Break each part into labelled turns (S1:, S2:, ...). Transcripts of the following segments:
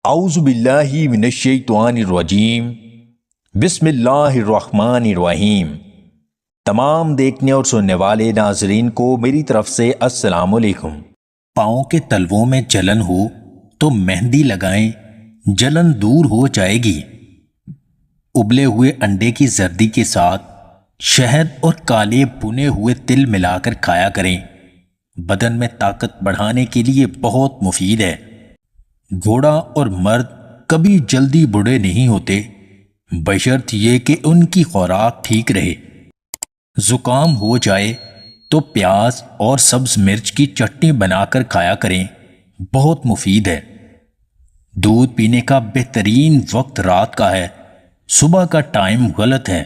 S1: اعوذ باللہ من الشیطان الرجیم بسم اللہ الرحمن الرحیم۔ تمام دیکھنے اور سننے والے ناظرین کو میری طرف سے السلام علیکم۔
S2: پاؤں کے تلووں میں جلن ہو تو مہندی لگائیں، جلن دور ہو جائے گی۔ ابلے ہوئے انڈے کی زردی کے ساتھ شہد اور کالے بھنے ہوئے تل ملا کر کھایا کریں، بدن میں طاقت بڑھانے کے لیے بہت مفید ہے۔ گھوڑا اور مرد کبھی جلدی بوڑھے نہیں ہوتے، بشرط یہ کہ ان کی خوراک ٹھیک رہے۔ زکام ہو جائے تو پیاز اور سبز مرچ کی چٹنی بنا کر کھایا کریں، بہت مفید ہے۔ دودھ پینے کا بہترین وقت رات کا ہے، صبح کا ٹائم غلط ہے۔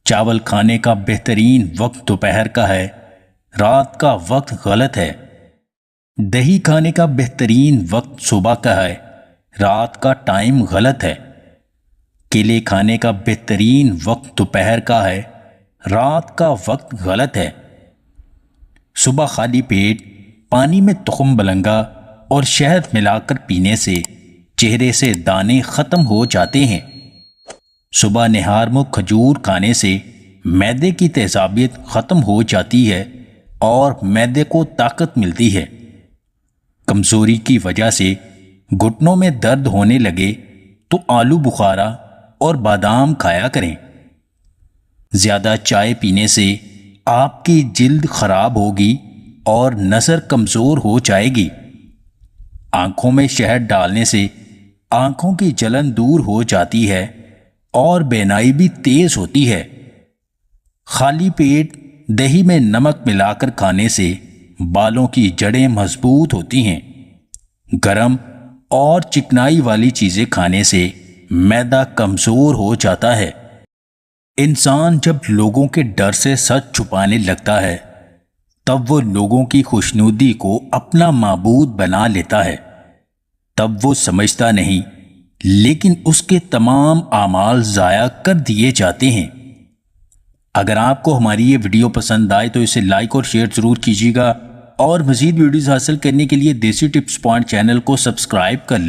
S2: چاول کھانے کا بہترین وقت دوپہر کا ہے، رات کا وقت غلط ہے۔ دہی کھانے کا بہترین وقت صبح کا ہے، رات کا ٹائم غلط ہے۔ کیلے کھانے کا بہترین وقت دوپہر کا ہے، رات کا وقت غلط ہے۔ صبح خالی پیٹ پانی میں تخم بلنگا اور شہد ملا کر پینے سے چہرے سے دانے ختم ہو جاتے ہیں۔ صبح نہار میں کھجور کھانے سے معدے کی تیزابیت ختم ہو جاتی ہے اور معدے کو طاقت ملتی ہے۔ کمزوری کی وجہ سے گھٹنوں میں درد ہونے لگے تو آلو بخارا اور بادام کھایا کریں۔ زیادہ چائے پینے سے آپ کی جلد خراب ہوگی اور نظر کمزور ہو جائے گی۔ آنکھوں میں شہد ڈالنے سے آنکھوں کی جلن دور ہو جاتی ہے اور بینائی بھی تیز ہوتی ہے۔ خالی پیٹ دہی میں نمک ملا کر کھانے سے بالوں کی جڑیں مضبوط ہوتی ہیں۔ گرم اور چکنائی والی چیزیں کھانے سے معدہ کمزور ہو جاتا ہے۔ انسان جب لوگوں کے ڈر سے سچ چھپانے لگتا ہے تب وہ لوگوں کی خوشنودی کو اپنا معبود بنا لیتا ہے۔ تب وہ سمجھتا نہیں، لیکن اس کے تمام اعمال ضائع کر دیے جاتے ہیں۔ اگر آپ کو ہماری یہ ویڈیو پسند آئے تو اسے لائک اور شیئر ضرور کیجیے گا، اور مزید ویڈیوز حاصل کرنے کے لیے دیسی ٹپس پوائنٹ چینل کو سبسکرائب کر لیں۔